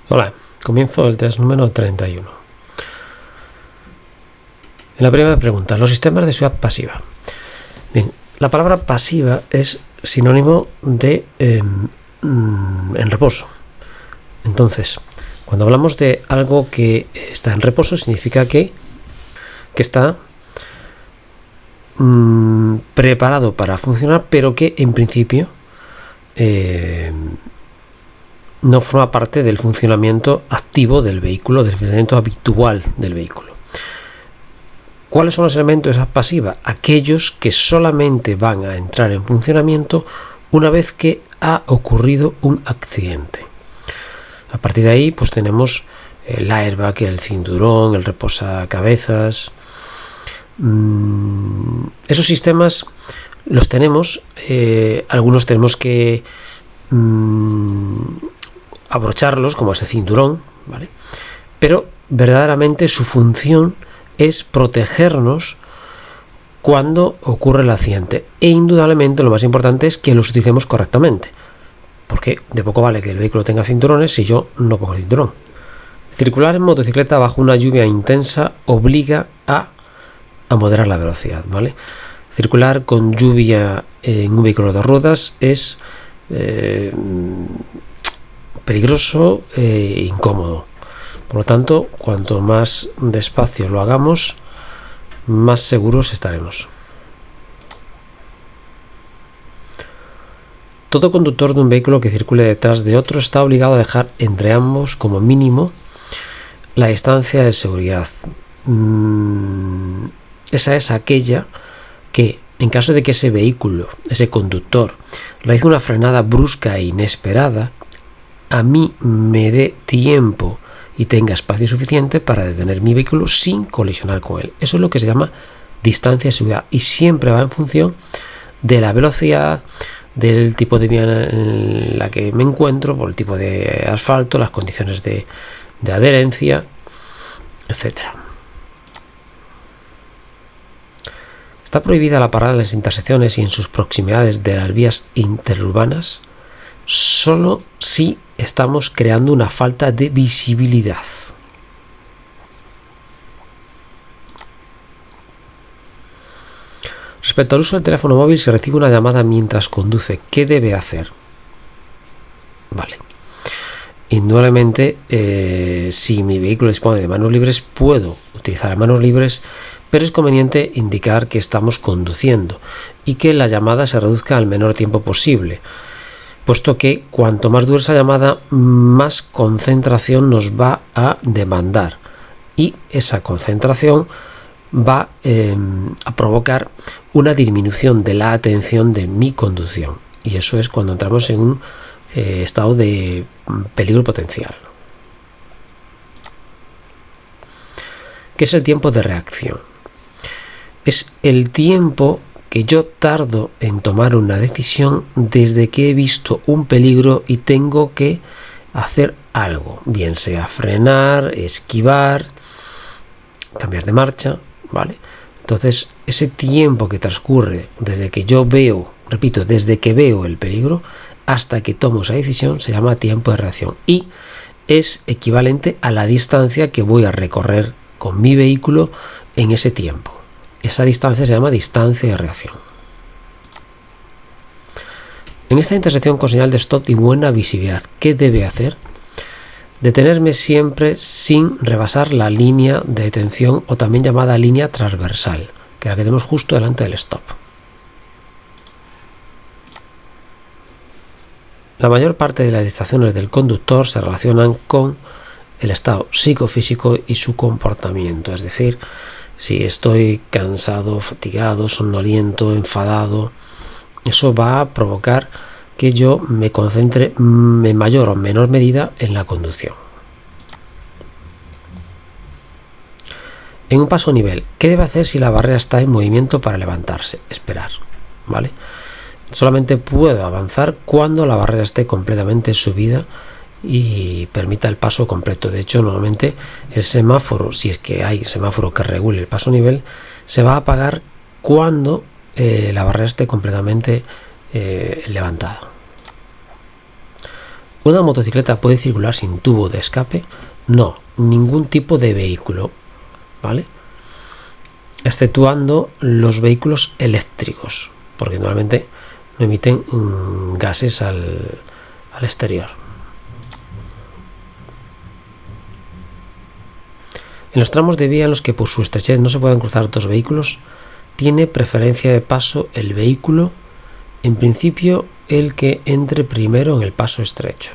Hola, comienzo el test número 31. En la primera pregunta, los sistemas de seguridad pasiva. Bien, la palabra pasiva es sinónimo de en reposo. Entonces, cuando hablamos de algo que está en reposo, significa que está preparado para funcionar, pero que en principio no forma parte del funcionamiento activo del vehículo, del funcionamiento habitual del vehículo. ¿Cuáles son los elementos de esa pasiva? Aquellos que solamente van a entrar en funcionamiento una vez que ha ocurrido un accidente. A partir de ahí, pues tenemos el airbag, el cinturón, el reposacabezas. Esos sistemas los tenemos, algunos tenemos que abrocharlos, como ese cinturón, ¿vale? Pero verdaderamente su función es protegernos cuando ocurre el accidente, e indudablemente lo más importante es que los utilicemos correctamente, porque de poco vale que el vehículo tenga cinturones si yo no pongo el cinturón. Circular en motocicleta bajo una lluvia intensa obliga a moderar la velocidad, ¿vale? Circular con lluvia en un vehículo de ruedas es peligroso e incómodo. Por lo tanto, cuanto más despacio lo hagamos, más seguros estaremos. Todo conductor de un vehículo que circule detrás de otro está obligado a dejar entre ambos como mínimo la distancia de seguridad. Esa es aquella que, en caso de que ese vehículo, ese conductor, realice una frenada brusca e inesperada, a mí me dé tiempo y tenga espacio suficiente para detener mi vehículo sin colisionar con él. Eso es lo que se llama distancia de seguridad, y siempre va en función de la velocidad, del tipo de vía en la que me encuentro, por el tipo de asfalto, las condiciones de adherencia, etcétera. Está prohibida la parada en las intersecciones y en sus proximidades de las vías interurbanas solo si estamos creando una falta de visibilidad. Respecto al uso del teléfono móvil, si recibe una llamada mientras conduce, ¿qué debe hacer? Vale. Indudablemente, si mi vehículo dispone de manos libres, puedo utilizar manos libres, pero es conveniente indicar que estamos conduciendo y que la llamada se reduzca al menor tiempo posible, puesto que cuanto más dure esa llamada, más concentración nos va a demandar, y esa concentración va a provocar una disminución de la atención de mi conducción, y eso es cuando entramos en un estado de peligro potencial. ¿Qué es el tiempo de reacción? Es el tiempo que yo tardo en tomar una decisión desde que he visto un peligro y tengo que hacer algo, bien sea frenar, esquivar, cambiar de marcha, ¿vale? Entonces, ese tiempo que transcurre desde que yo veo, repito, desde que veo el peligro hasta que tomo esa decisión, se llama tiempo de reacción, y es equivalente a la distancia que voy a recorrer con mi vehículo en ese tiempo. Esa distancia se llama distancia de reacción. En esta intersección con señal de stop y buena visibilidad, ¿qué debe hacer? Detenerme siempre sin rebasar la línea de detención, o también llamada línea transversal, que es la que tenemos justo delante del stop. La mayor parte de las distracciones del conductor se relacionan con el estado psicofísico y su comportamiento, es decir, si estoy cansado, fatigado, somnoliento, enfadado, eso va a provocar que yo me concentre en mayor o menor medida en la conducción. En un paso nivel, ¿qué debe hacer si la barrera está en movimiento para levantarse? Esperar, ¿vale? Solamente puedo avanzar cuando la barrera esté completamente subida y permita el paso completo. De hecho, normalmente el semáforo, si es que hay semáforo que regule el paso nivel, se va a apagar cuando la barrera esté completamente levantada. ¿Una motocicleta puede circular sin tubo de escape? No, ningún tipo de vehículo, ¿vale? Exceptuando los vehículos eléctricos, porque normalmente no emiten gases al exterior. En los tramos de vía en los que por su estrechez no se pueden cruzar dos vehículos, tiene preferencia de paso el vehículo, en principio el que entre primero en el paso estrecho,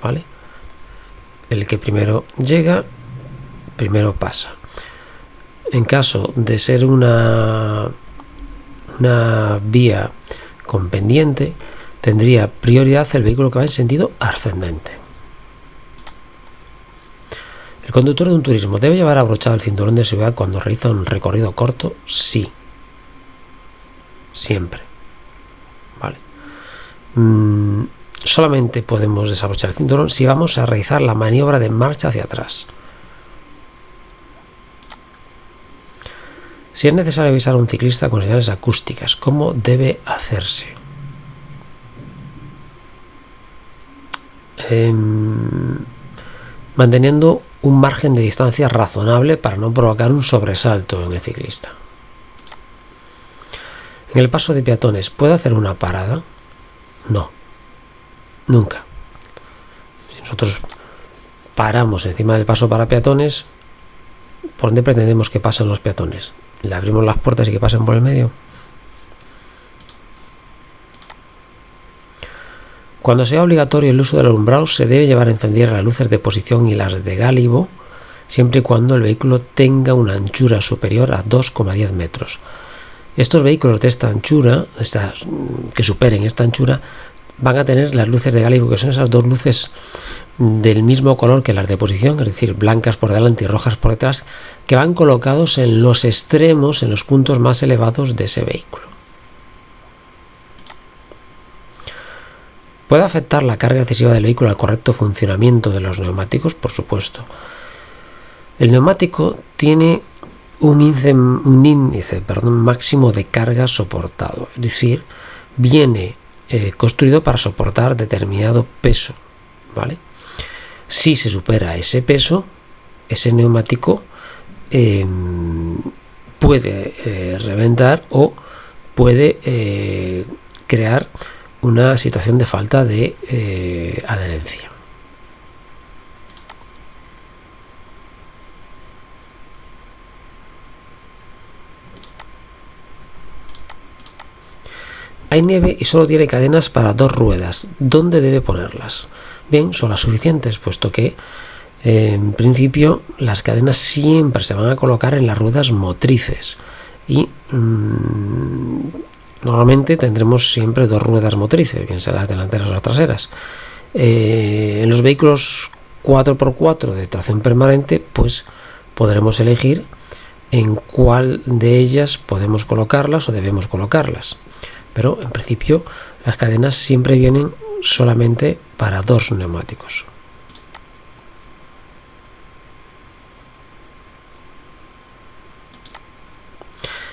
¿vale? El que primero llega, primero pasa. En caso de ser una vía con pendiente, tendría prioridad el vehículo que va en sentido ascendente. ¿El conductor de un turismo debe llevar abrochado el cinturón de seguridad cuando realiza un recorrido corto? Sí. Siempre. Vale. Solamente podemos desabrochar el cinturón si vamos a realizar la maniobra de marcha hacia atrás. Si es necesario avisar a un ciclista con señales acústicas, ¿cómo debe hacerse? Manteniendo un margen de distancia razonable para no provocar un sobresalto en el ciclista. En el paso de peatones, ¿puede hacer una parada? No, nunca. Si nosotros paramos encima del paso para peatones, ¿por dónde pretendemos que pasen los peatones? ¿Le abrimos las puertas y que pasen por el medio? Cuando sea obligatorio el uso del alumbrado, se debe llevar encendidas las luces de posición y las de gálibo, siempre y cuando el vehículo tenga una anchura superior a 2,10 metros. Estos vehículos de esta anchura, que superen esta anchura, van a tener las luces de gálibo, que son esas dos luces del mismo color que las de posición, es decir, blancas por delante y rojas por detrás, que van colocados en los extremos, en los puntos más elevados de ese vehículo. ¿Puede afectar la carga excesiva del vehículo al correcto funcionamiento de los neumáticos? Por supuesto. El neumático tiene un índice máximo de carga soportado, es decir, viene construido para soportar determinado peso, ¿vale? Si se supera ese peso, ese neumático puede reventar o puede crear una situación de falta de adherencia. Hay nieve y solo tiene cadenas para 2 ruedas. ¿Dónde debe ponerlas? Bien, son las suficientes, puesto que en principio las cadenas siempre se van a colocar en las ruedas motrices y normalmente tendremos siempre 2 ruedas motrices, bien sean las delanteras o las traseras. En los vehículos 4x4 de tracción permanente, pues podremos elegir en cuál de ellas podemos colocarlas o debemos colocarlas. Pero en principio las cadenas siempre vienen solamente para 2 neumáticos.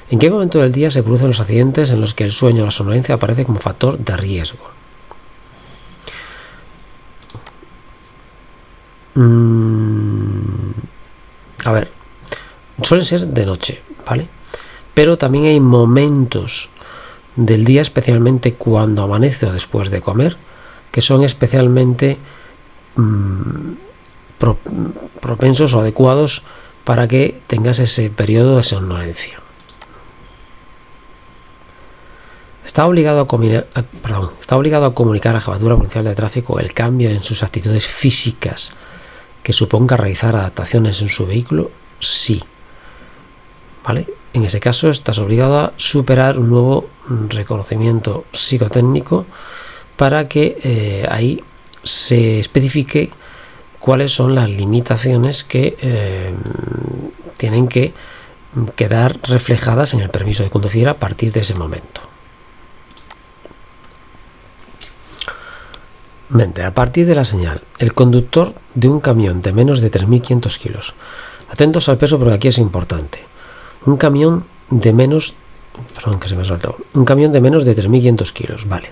¿En qué momento del día se producen los accidentes en los que el sueño o la somnolencia aparece como factor de riesgo? A ver, suelen ser de noche, ¿vale? Pero también hay momentos del día, especialmente cuando amanece o después de comer, que son especialmente propensos o adecuados para que tengas ese periodo de somnolencia. Está obligado a comunicar a la Jefatura Provincial de Tráfico el cambio en sus actitudes físicas que suponga realizar adaptaciones en su vehículo. Sí, ¿vale? En ese caso estás obligado a superar un nuevo reconocimiento psicotécnico para que ahí se especifique cuáles son las limitaciones que tienen que quedar reflejadas en el permiso de conducir a partir de ese momento. A partir de la señal, el conductor de un camión de menos de 3.500 kilos. Atentos al peso porque aquí es importante. Un camión de menos de 3.500 kilos, vale.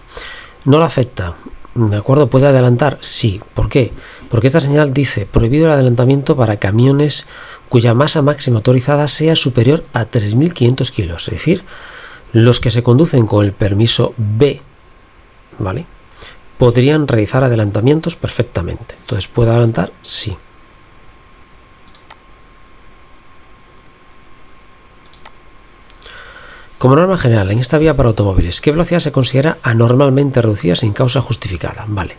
No le afecta ¿De acuerdo? ¿Puede adelantar? Sí. ¿Por qué? Porque esta señal dice prohibido el adelantamiento para camiones cuya masa máxima autorizada sea superior a 3.500 kilos. Es decir, los que se conducen con el permiso B, ¿vale?, podrían realizar adelantamientos perfectamente. Entonces, ¿puede adelantar? Sí. Como norma general, en esta vía para automóviles, ¿qué velocidad se considera anormalmente reducida sin causa justificada? Vale.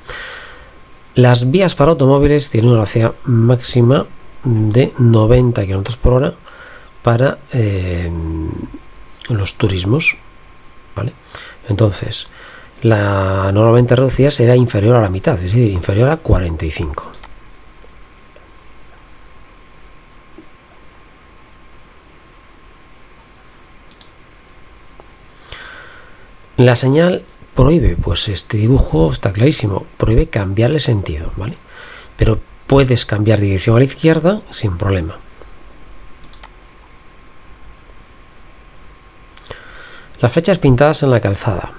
Las vías para automóviles tienen una velocidad máxima de 90 km por hora para los turismos, ¿vale? Entonces, la normalmente reducida será inferior a la mitad, es decir, inferior a 45. La señal prohíbe, pues este dibujo está clarísimo, prohíbe cambiarle sentido, ¿vale? Pero puedes cambiar de dirección a la izquierda sin problema. Las flechas pintadas en la calzada.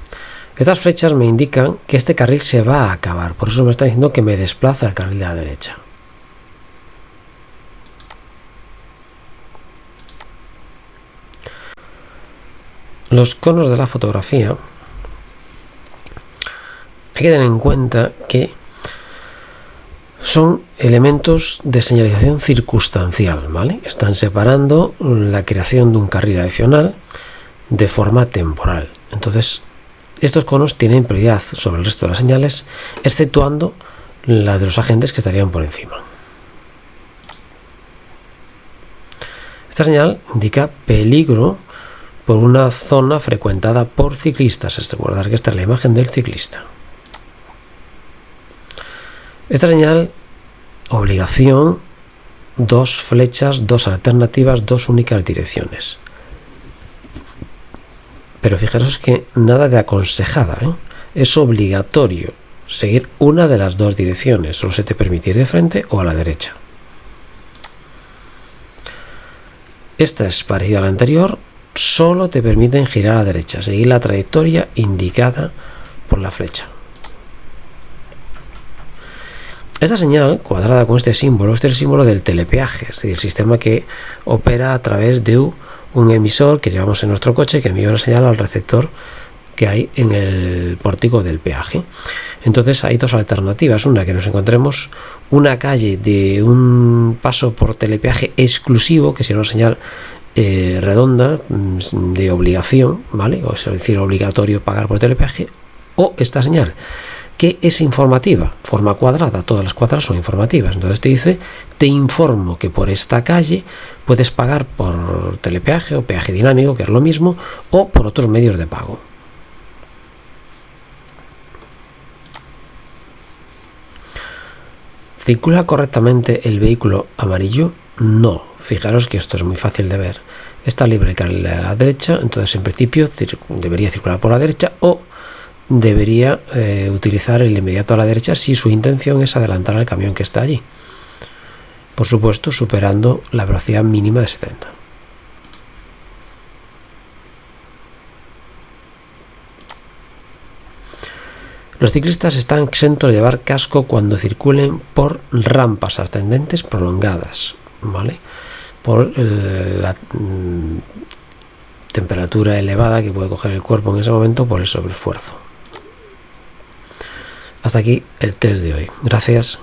Estas flechas me indican que este carril se va a acabar, por eso me está diciendo que me desplaza al carril de la derecha. Los conos de la fotografía, hay que tener en cuenta que son elementos de señalización circunstancial, ¿vale? Están separando la creación de un carril adicional de forma temporal. Entonces, estos conos tienen prioridad sobre el resto de las señales, exceptuando la de los agentes que estarían por encima. Esta señal indica peligro por una zona frecuentada por ciclistas. Es recordar que esta es la imagen del ciclista. Esta señal, obligación, 2 flechas, 2 alternativas, 2 únicas direcciones. Pero fijaros que nada de aconsejada, ¿eh? Es obligatorio seguir una de las 2 direcciones. Solo se te permite ir de frente o a la derecha. Esta es parecida a la anterior, solo te permiten girar a la derecha, seguir la trayectoria indicada por la flecha. Esta señal cuadrada con este símbolo es el símbolo del telepeaje, es decir, el sistema que opera a través de un emisor que llevamos en nuestro coche que envía una señal al receptor que hay en el pórtico del peaje. Entonces hay 2 alternativas, una que nos encontremos una calle de un paso por telepeaje exclusivo, que será una señal redonda de obligación, ¿vale? O es decir, obligatorio pagar por telepeaje, o esta señal que es informativa, forma cuadrada, todas las cuadradas son informativas. Entonces te dice, te informo que por esta calle puedes pagar por telepeaje o peaje dinámico, que es lo mismo, o por otros medios de pago. ¿Circula correctamente el vehículo amarillo? No. Fijaros que esto es muy fácil de ver. Está libre el carril a la derecha, entonces en principio debería circular por la derecha o debería utilizar el inmediato a la derecha si su intención es adelantar al camión que está allí. Por supuesto, superando la velocidad mínima de 70. Los ciclistas están exentos de llevar casco cuando circulen por rampas ascendentes prolongadas, ¿vale? Por la temperatura elevada que puede coger el cuerpo en ese momento por el sobreesfuerzo. Hasta aquí el test de hoy. Gracias.